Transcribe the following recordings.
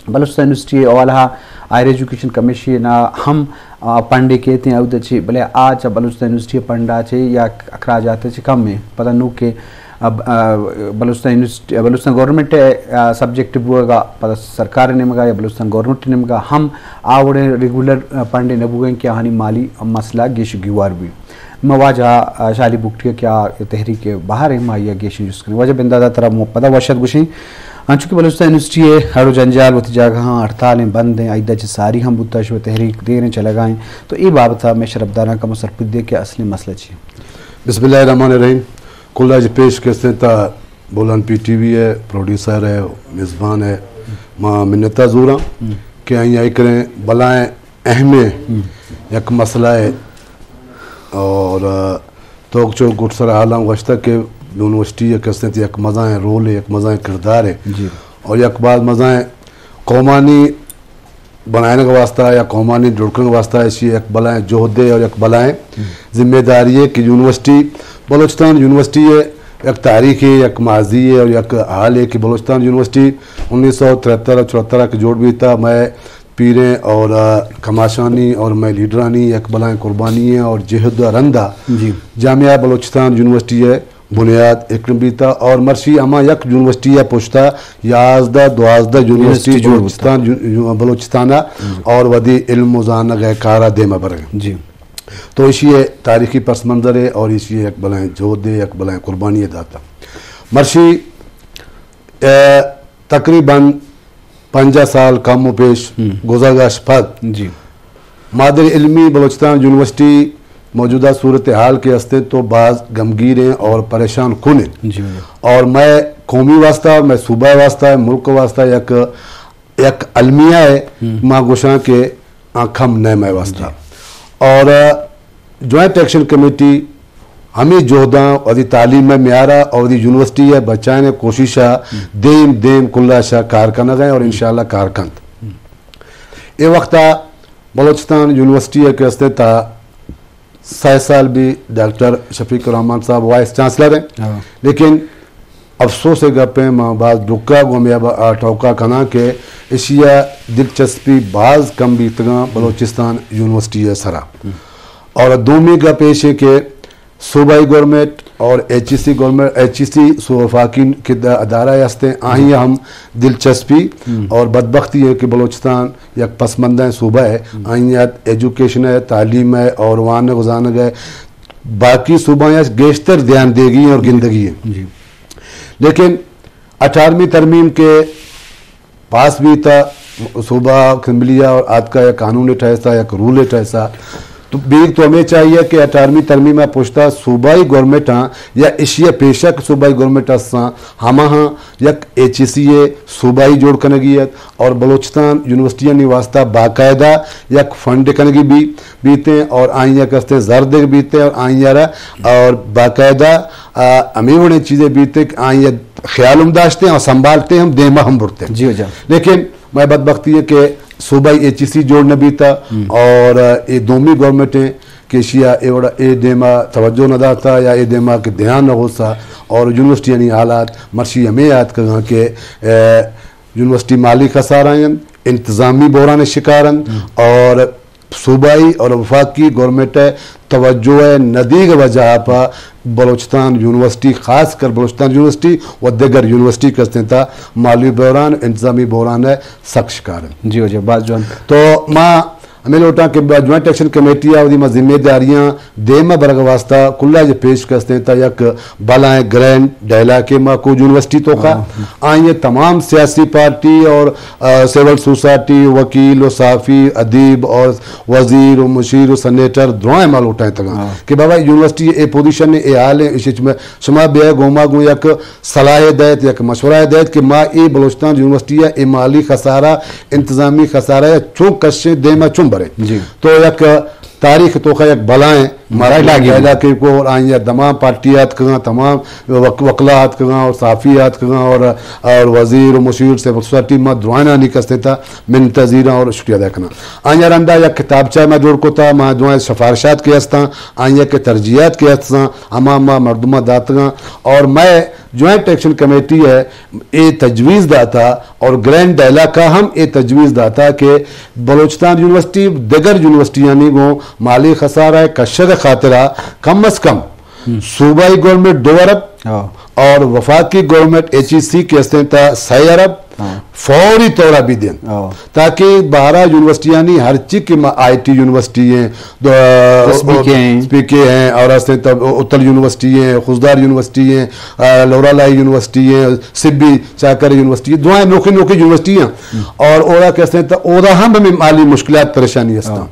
Balochistan university वाला higher education commission हम पंडे कहते हैं उधर भले आज बलूचिस्तान यूनिवर्सिटी पंडा छे या अखराजात कम में पता नू के अब बलूचिस्तान गवर्नमेंट सब्जेक्ट बुगा पता सरकार ने मगा या बलूचिस्तान गवर्नमेंट ने मगा हम आवड़े रेगुलर पंडे नबुगें क्या हानि माली मसला गेश गिवार भी मवाजा शाली बुकटी क्या तहरीक बाहर है माया गेश यूज करने वजह बिंदा तरह पता वशद गुशी चूँकि बलूचिस्तान यूनिवर्सिटी है हर जंजाल वत जगह हड़तालें बंद हैं आइदा सारी हम बुद्धा शो तहरीक देने चले गए तो ये बाबत मैं शरफदारा का मुसरफ दे के असली मसला चाहिए। बिस्मिल्लाहिर्रहमानिर्रहीम कुल्ला पेश करते ता बोलन PTV है प्रोड्यूसर है मेज़बान है माँ मिन्नता ज़ूरा कि आई करें बलाएँ अहमे एक मसला है और तो जो गुटसर आलम गश्ता के यूनिवर्सिटी कहते एक मज़ा है रोल है एक मज़ा है किरदार है और एक बाद मज़ा है कौमानी बनाने का वास्ता या कौमानी जुड़ने का वास्ता ऐसी एक बलाएँ जोहदे और एक बलाएँ जिम्मेदारी है कि यूनिवर्सिटी बलूचिस्तान यूनिवर्सिटी है एक तारीख है एक माजी है और एक हाल है कि बलूचिस्तान यूनिवर्सिटी 1973 और 74 के जोड़ भी था मैं पीरें और कमाशानी और मैं लीडरानी एक बलाएँ कुर्बानी है और जहद रंदा जामिया बलूचिस्तान यूनिवर्सिटी है बुनियाद एक बीता और मर्शी अमा यक यूनिवर्सिटी है पुश्ता याजदा द्वाजदा यूनिवर्सिटी बलूचिस्तान और वदी इल्म जाना गए कारा देमा बरग जी तो इसी तारीखी पस मंजर है और इसी एक बलाएँ जोदे एक बलाएँ कुर्बानी दाता मर्शी तकरीबन 50 साल कम पेश गुज़रगा शफत जी मादर इल्मी बलूचिस्तान यूनिवर्सिटी मौजूदा सूरत हाल के हस्ते तो बाज़ गमगीर हैं और परेशान कुन हैं और मैं कौमी वास्ता मैं सूबा वास्ता मुल्क वास्ता एक अलमिया है माँ गुशा के आखम नए मैं वास्ता और जॉइंट एक्शन कमेटी हमें जोहदा और तालीम में म्यारा और यूनिवर्सिटी है बचाने कोशिश देम देम कुल्ला शाह कारखाना गए और इंशाल्लाह कारकंद ये वक्त बलूचिस्तान यूनिवर्सिटी के हस्ते था 6 साल भी डॉक्टर शफीक रहमान साहब वाइस चांसलर हैं लेकिन अफसोस गपें माँ बाज दुक्का गोमिया ठौका कना के एशिया दिलचस्पी बाज कम बीतगा बलूचिस्तान यूनिवर्सिटी है सरा और दोमी का पेश है कि सूबाई गवर्नमेंट और HEC गवर्नमेंट HEC वफाकी के अदारा हस्ते आई हम दिलचस्पी और बदबख्ती है कि बलूचिस्तान एक पसमंदा सूबा है आइयात एजुकेशन है तालीम है और वहाँ गुजारना गए बाकी सूबा गेशतर ध्यान देगी और गिंदगी है लेकिन 18वीं तरमीम के पास भी था सूबा असम्बलिया और आज का एक कानून ठहसा एक रूल ठहसा तो बीक तो हमें चाहिए कि 18वीं तरमीम में पुछता सूबाई गवर्नमेंट या एशिया पेशक सूबाई गवर्नमेंट हम यक HEC सूबाई जोड़ कनगियत और बलूचिस्तान यूनिवर्सिटी ने वास्ता बाकायदा यक फंड कनगी भी बीते और आइया कसते जर्द बीते और आइया और बाकायदा हमें उन्हें चीज़ें बीते आइया ख्याल उमदाशते हैं और संभालते हैं हम देमा हम बुरते हैं जी लेकिन मैं बदबख्ती है कि सूबाई HEC जोड़ना भी था और ये दोमी गवर्नमेंटें केशिया ए देमा तवज्जो न दाता या ए देमा के ध्यान न होता और यूनिवर्सिटी यानी हालात मर्शी हमें याद कर के यूनिवर्सिटी माली खसारायन इंतज़ामी बहरान शिकारन और सूबाई और वफाकी गवर्नमेंट तवज्जो नदी के वजह पर बलूचिस्तान यूनिवर्सिटी खास कर बलूचिस्तान यूनिवर्सिटी व दीगर यूनिवर्सिटी करते था माली बहरान इंतजामी बहरान है सख्त शिकार जी जी बात जो तो माँ हमें लोटा के जॉइंट एक्शन कमेटी आवदी में जिम्मेदारियां देमा बरग वास्ता कुल्ला जो पेश करते हैं यक बलाएं ग्रैंड डायला के माकू यूनिवर्सिटी तो का आइए तमाम सियासी पार्टी और सिविल सोसाइटी वकील और साफ़ी अदीब और वजीर और मुशीर और सनेटर दुआएं माल उठाए तक कि बाबा यूनिवर्सिटी ए पोजीशन ए हाल है इस में शुमा बे गोमा गो यक सलाह दैत यक मशवरा दैत कि माँ ए बलूचिस्तान यूनिवर्सिटी ए माली खसारा इंतजामी खसारा चुम कशे देमा चुम बरे तो एक तारीख तो खैर बलाएं इलाके को और आइया तमाम पार्टियात कहाँ तमाम वकलात कहाँ और साफ़ियात कहाँ और वजीर और मुशीर से वक्सवाटी में दुआना निकलते था मिन तजीरा और शुक्रिया अदा करना आइया रंदा या किताबचा में जोड़ को था माँ दुआ सिफारशात के हस्ता आइया के तरजीहत के हस्ता अमामा मरदमा दातगा और मैं ज्वाइंट एक्शन कमेटी है ये तजवीज़ दाता और ग्रैंड डायला का हम ये तजवीज़ दाता के बलोचिस्तान यूनिवर्सिटी दिगर यूनिवर्सिटियाँ को माली खसारा कशर खातिरा कम अज़ कम सूबाई गवर्नमेंट 2 अरब और वफाकी गवर्नमेंट HEC के हस्ते 6 अरब फौरी तौर भी दें ताकि 12 यूनिवर्सिटियाँ नहीं हर चीज की IT यूनिवर्सिटी हैं स्पीके हैं और उत्तर यूनिवर्सिटी है खुशदार यूनिवर्सिटी है लोरालाई यूनिवर्सिटी है सिब्बी चाकर यूनिवर्सिटी दुआएं नोखी नोखी यूनिवर्सिटियाँ और ओरा कहते हैं ओरा हम हमें माली मुश्किलात परेशानी हस्ता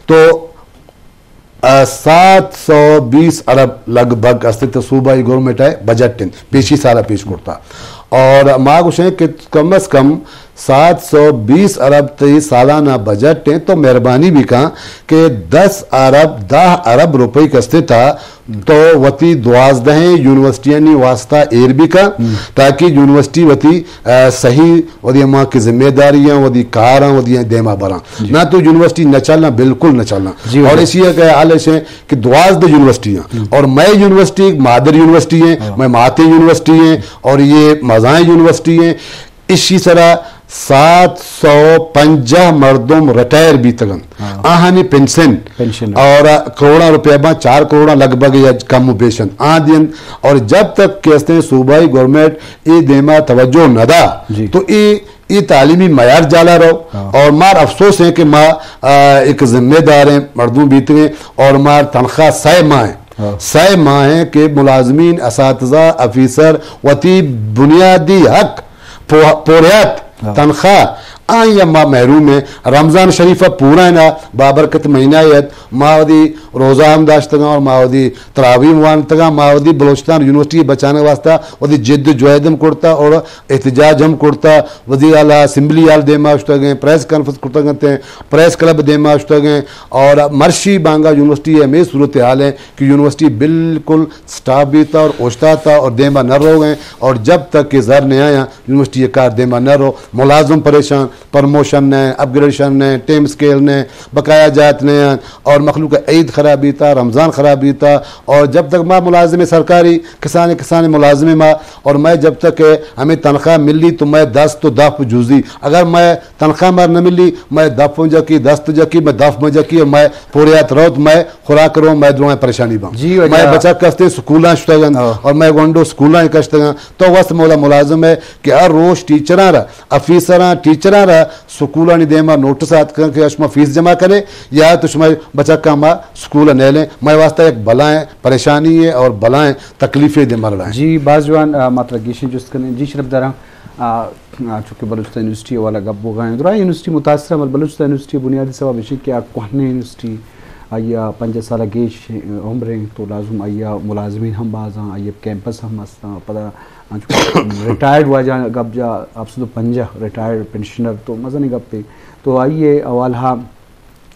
तो 720 अरब लगभग अस्तित्व सूबाई गवर्नमेंट है बजट पेशी सारा पेश करता और मांग कि कम अज़ कम 720 अरब ते सालाना बजट है तो मेहरबानी भी कहा कि 10 अरब रुपए कसते था तो वती 12 यूनिवर्सिटियाँ वास्ता एर भी का ताकि यूनिवर्सिटी वती सही वदी माँ की जिम्मेदारियाँ वदी कारा वदी देमा बरा ना तो यूनिवर्सिटी न चलना बिल्कुल न चलना और इसी का हाल है कि 12 यूनिवर्सिटियाँ और मैं यूनिवर्सिटी मादर यूनिवर्सिटी है मैं माते यूनिवर्सिटी है और ये मज़ाएं यूनिवर्सिटी है इसी तरह 750 मर्दों रिटायर भी तगन आहानी पेंशन और करोड़ा रुपया 4 करोड़ लगभग या कम बेशन आदियन और जब तक कहते हैं सूबाई गवर्नमेंट ये देमा तवज्जो न दा तो ये तालीमी मयार जाला रहो और मार अफसोस है कि माँ एक जिम्मेदार है मर्दों बीतने और मार तनख्वाह 6 माह है कि मुलाजमीन असातिज़ा अफीसर वती बुनियादी हक पोरियात तनख्वाह या माँ महरूम है रमज़ान शरीफा पूरा है ना बाबरकत महीना मावदी रोज़ा हम दाश्तगा और मावदी तरावी मुआन तगा मावदी बलोचिस्तान यूनिवर्सिटी बचाने वास्ता वदी जिद जुहदम करता और एहतजाज हम करता वजी आला असम्बली आल देमा गए प्रेस कॉन्फ्रेंस करता गए प्रेस क्लब देमा गए और मर्शी बांगा यूनिवर्सिटी है में सूरत हाल है कि यूनिवर्सिटी बिल्कुल स्टाफ भी था और ओस्ता था और देमा न रो गए और जब तक कि ज़र ने आया यूनिवर्सिटी कार देमा न रो मुलाजम परेशान प्रमोशन ने अपग्रेडेशन ने टेम स्केल ने बकाया जात ने और मखलूक ईद खराबी था रमज़ान खराबी था और जब तक माँ मुलाजिम सरकारी किसान मुलाजिम माँ और मैं जब तक हमें तनख्वाह मिली तो मैं 10 तो दफ जूजी अगर मैं तनख्वाह मार न मिली मैं दफ जकी 10 जकी मैं दफ जकी और मैं पूरियात रोत मैं खुराक रो मैं दुआ परेशानी बा मैं बचा कसते स्कूल और मैं गोंडो स्कूल कश्तगा तो वस्त मौला मुलाजिम है कि हर रोज टीचर अफीसर टीचर स्कूल देमा नोटिस करके अशमा फीस जमा करे या तो बच्चा का माँ स्कूल ने लें मैं वास्ता एक बलाएं परेशानी है और बलाएं तकलीफें दे मर रहा है जी बाजवान मात्रा गिशन जुस्त करने जी शरफ दरा चूँकि बलूचिस्तान यूनिवर्सिटी वाला गप हो गए दुरा यूनिवर्सिटी मुतासर बलूचिस्तान यूनिवर्सिटी बुनियादी सवाब विषय क्या कोहने यूनिवर्सिटी आइया 5 साल गेश उम्र तो लाजुम आइया मुलाजमीन हम बाजा आइया कैंपस हम मस्ता पता रिटायर्ड वाजा गप जा आप तो 5 रिटायर्ड पेंशनर तो मज़ा नहीं गप पे तो आइए अवाल हाँ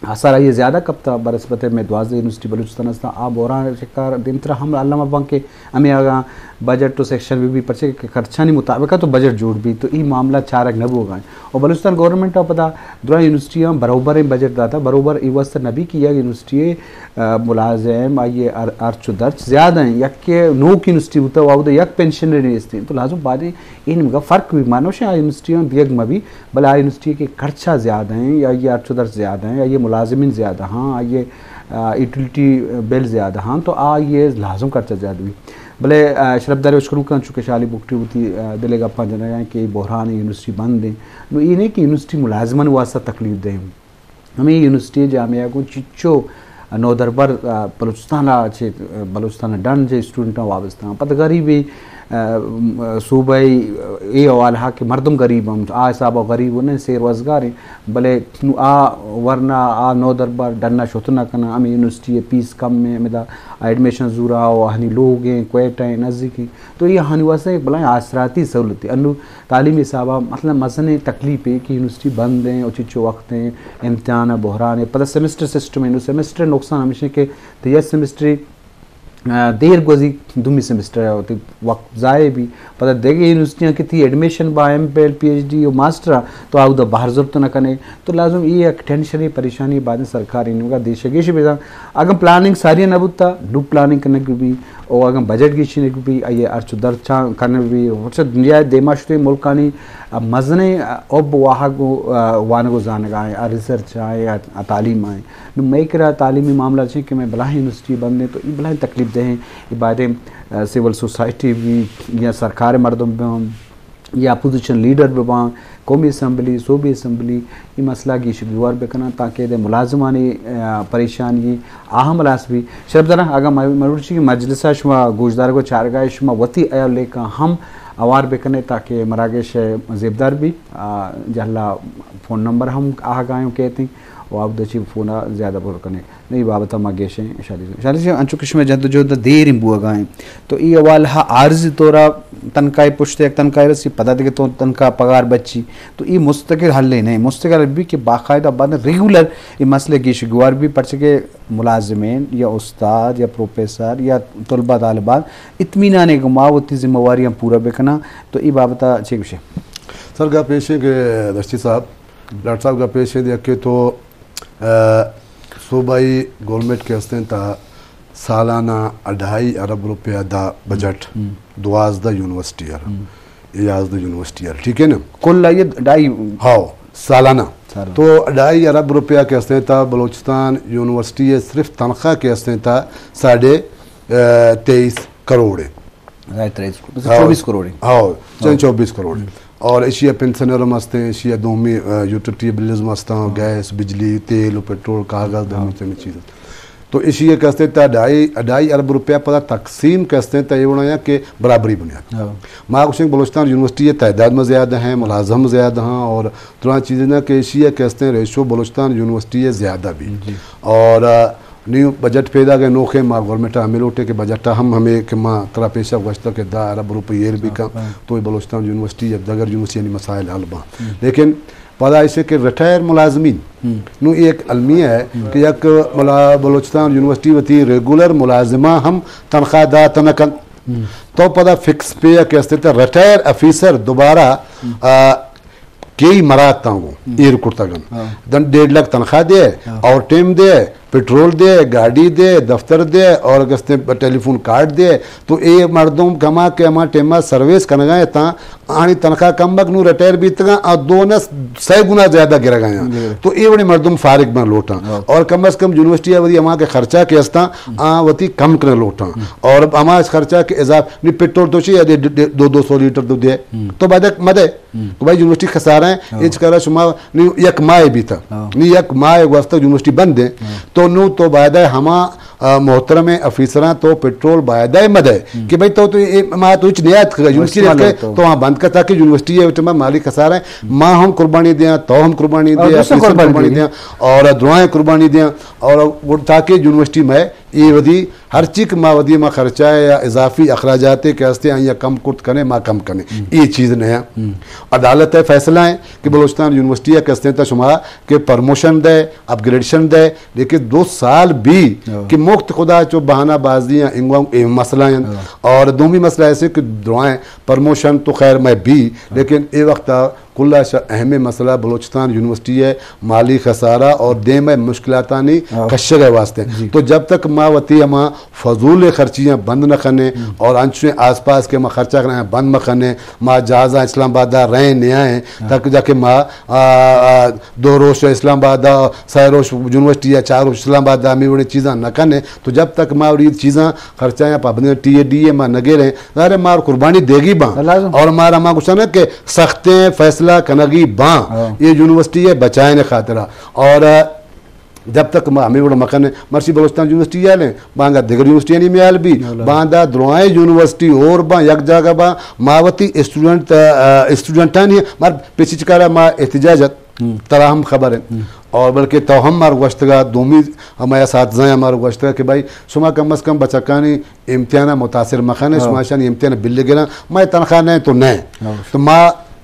असर आइए ज़्यादा कब था बरसबत में 12 यूनिवर्सिटी बलूचिस्तान था आप और शिकार दिन तरह हम अल्लामा बंक के हमें आगा बजट तो सेक्शन भी पर्चे के खर्चा नहीं मुताबिक तो बजट जोड़ भी तो ये मामला 4 नब हो गए और बलूचिस्तान गवर्नमेंट पता दुरा यूनिवर्सिटियाँ बरोबर बजट दाता बरोबर इवस्त नबी किया यूनिवर्सिटी मुलाजिम आइए अर्च दर्च ज़्यादा हैं यक के नोक यूनिवर्सिटी होता हुआ तो यक पेंशन नहीं तो लाजम बात इन फ़र्क भी मानो शा यूनिवर्सिटियों दियग में भी भले यूनिवर्सिटी के खर्चा ज़्यादा हैं या ये अर्च दर्च ज़्यादा हैं या ये मुलाजिमिन ज़्यादा हाँ ये यूटिलिटी बिल ज़्यादा हाँ तो ये लाजम खर्चा ज़्यादा भी भले शरफदार उशकरू का चूँकि शाली बुकटी होती दिले गप्पा जना कि बहरान यूनिवर्सिटी बंद दें तो ये नहीं कि यूनिवर्सिटी मुलाजमन वास्ता तकलीफ दें हमें यूनिवर्सिटी जामिया को चिच्चो नौ दरबार बलूचिस्तान बलूचिस्तान डन जे स्टूडेंट वाबस्ता पता गरीबी सूबाई ये अवाल हा कि मरदम गरीब हम आ साहब गरीब ने से रोजगार भले आ वरना आ नौ दरबार डरना शोतना करना हम यूनिवर्सिटी फीस कम में मेरा एडमिशन जूरा और हनी लोग हैं क्वेट हैं नज़दीकी तो ये हनी वैसे एक बला आसराती सहूलत अनु तालीमी साहबा मतलब मसने तकलीफ है कि यूनिवर्सिटी बंद हैं और चिचो वक्त हैं इम्तिहान बहरान है पता सेमेस्टर सिस्टम है सेमेस्टर नुकसान हमेशा के तो यह सेमेस्टर देर गुजी दुमी सेमेस्टर होती वक्त जाए भी पता देखे यूनिवर्सिटियाँ कितनी एडमिशन बा MPhil PhD और मास्टर तो आउदा बाहर जरूरत न कने तो लाजम ये एक टेंशन परेशानी बाद सरकार इनका देश के बेजा अगर प्लानिंग सारी नबुता डू प्लानिंग करने की भी और अगर बजट की चीने की भी ये अर्च दरचा करने भी वैसे दुनिया देमाशुते मुल्कानी मजने अब वाह को वान को जान गए रिसर्च आए या तालीम आए मैं करा तालीमी मामला चाहिए कि मैं बला यूनिवर्सिटी बंद तो ये बला तकलीफ दे हैं ये बातें सिविल सोसाइटी भी या सरकार मर्दम या अपोजिशन लीडर भी कौमी असम्बली सूबी असम्बली ये मसला की शिकवार बेकना ताकि मुलाजमानी परेशानी अहम लास भी शरबदरा अगर मरूची की मजलिसा शुमा गोशदार को चारगाह शुमा वती आया लेकर हम आवार बेकने ताकि मरागेश जेबदार भी जल्ला फ़ोन नंबर हम आह गायों कहते हैं और आप दची फ़ोन ज़्यादा बोल करने नहीं बाबत हम आगे शादी से अंचुकिश में जद जो देर बुआ गाएं तो ये अवाल हा आर्ज तोरा तनकाय पुश्ते एक तनकाय रसी पता दे तो तनका पगार बच्ची तो ये मुस्तकिल हल नहीं मुस्तकिल भी कि बाकायदा बाद रेगुलर ये मसले की शिगवार भी पढ़ सके मुलाजमीन या उस्ताद या प्रोफेसर या तलबा तालिबात इत्मीनान गुमावती जिम्मेवारियाँ पूरा बेकना तो ये बाबत अच्छे विषय सर का पेश है कि दस्ती साहब डॉक्टर साहब का पेश है देख के तो सूबाई गवर्नमेंट के हस्ते था सालाना 2.5 अरब रुपया दा बजट 12 यूनिवर्सिटी यूनिवर्सिटी ठीक है ना कुल ये 2.5 हाँ सालाना तो 2.5 अरब रुपया के हस्ते था बलूचिस्तान यूनिवर्सिटी है सिर्फ तनख्वाह के हस्ते था 23.5 करोड़ 24 करोड़ हाँ 24 करोड़ और एशिया पेंशनर मस्ते एशिया दोमी यूटिलिटी बिल्स मस्ता गैस बिजली तेल पेट्रोल कागज दोमी चीज़ तो एशिया कहते था 2.5 अरब रुपया पता तकसीम कहते थे ये बनाया कि बराबरी बुनियाद माकुशिंग बलूचिस्तान यूनिवर्सिटी तादाद में ज़्यादा हैं मुलाजम ज़्यादा हैं और तुरंत चीज़ें ना कि एशिया कहते हैं रेशो बलूचिस्तान यूनिवर्सिटी ज़्यादा भी और न्यू बजट पैदा के नोखे माँ गवर्नमेंट हमें लौटे के बजट हम हमें कि माँ करा पेशा गश्त के 10 अरब रुपये भी कम तो बलूचिस्तान यूनिवर्सिटी अब दगर यूनिवर्सिटी मसाइल हल बा लेकिन पता ऐसे कि रिटायर मुलाजमीन नु एक अलमिया है कि एक बलूचिस्तान यूनिवर्सिटी वती रेगुलर मुलाजिमा हम तनख्वाहदार तनकन तो पता फिक्स पे के अस्तित्व रिटायर ऑफिसर दोबारा कई मरात तांगो ईर कुर्तागन 1.5 लाख तनख्वाह दे और टीम दे पेट्रोल दे गाड़ी दे दफ्तर दे और गस्ते टेलीफोन कार्ड दे तो ये मर्दों कमा के हमारा टेमा सर्विस करना गए ता आनी तनख्वाह कम बक नू रिटायर भी तक और 100 गुना ज़्यादा गिर गए तो ये बड़े मर्दों फारिग में लोटा और कम से कम यूनिवर्सिटी वही हमारे खर्चा के हस्ता वती कम कर लोटा और हमारे खर्चा के इजाफ नहीं पेट्रोल तो चाहिए 200 लीटर दूध दे तो बाद मदे तो भाई यूनिवर्सिटी खसारा है इच करा शुमा नहीं एक माह भी था नहीं एक माह वास्ते यूनिवर्सिटी बंद है तो नू तो बायदा हमा मोहतरम अफीसरा तो पेट्रोल बायदा मद है कि भाई तो माँ तो नियात यूनिवर्सिटी तो वहाँ बंद करता कि यूनिवर्सिटी है मालिक खसारा है माँ हम कुर्बानी दें तो हम कुर्बानी दें कुर्बानी दें और दुआएं कुर्बानी दें और ताकि यूनिवर्सिटी में ये वधी हर चीज माँ वधी माँ खर्चा है या इजाफी अखराजात के हस्ते या कम कुट करें माँ कम करें ये चीज़ नया अदालत है फैसला है कि बलूचिस्तान यूनिवर्सिटी के हस्ते शुमा के प्रमोशन दे अपग्रेडेशन दे लेकिन 2 साल भी कि मुख्त खुदा जो बहाना बाजी मसला है और दोमी मसला ऐसे कि दुआएं प्रमोशन तो खैर मैं भी लेकिन ये वक्त कुल्ला अहम मसला बलूचिस्तान यूनिवर्सिटी है माली खसारा और दे में मुश्किलातानी कशर है वास्ते तो जब तक माँ वती माँ फजूल खर्चियाँ बंद न करने और अंशुएँ आस पास के माँ खर्चा करना बंद न करने माँ जहाजा इस्लामाबाद रहें न्याय तक जाके माँ 2 रोज इस्लामाबाद 6 रोज यूनिवर्सिटी या 4 रोज इस्लामाबाद में बड़ी चीज़ा न करने तो जब तक माँ बड़ी चीज़ा खर्चा या पाबंदी TADA माँ नगे रहें अरे माँ कुर्बानी देगी बा और मारा माँ कुछ ना कि सख्तें फैसला कनगी बाँ ये यूनिवर्सिटी है बचाने खातिर और जब तक हमें बड़ा मकान मर्सी बलोचिस्तान यूनिवर्सिटी आए बांगा दिगर यूनिवर्सिटी में आयल भी बांदा द्रोआए यूनिवर्सिटी और बा यक जगह बा मावती स्टूडेंट नहीं मार पीछे चकारा मा एहतजाजत तरह हम खबर है और बल्कि तो हम मार गश्तगा दोमी हमारे साथ जाए हमारे गश्तगा कि भाई सुमा कम अज़ कम बचकानी इम्तिहान मुतासर मखाने सुमाशान इम्तिहान बिल्ले गिरा मैं तनख्वाह नहीं तो नहीं तो माँ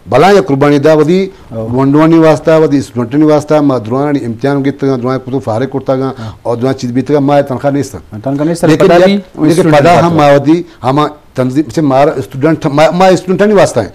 भला या कुर्बानी दा वदी वंडवानी वास्ता वदी स्टूडेंटनी वास्ता मा द्रोआनी इम्तिहान गित द्रोआ कुतु फारे कुर्ता गा और द्रोआ चीज बीतगा मा तनख्वाह नहीं सक लेकिन पदा हम मावदी हम तंजीम से मार स्टूडेंट मा स्टूडेंटनी वास्ता है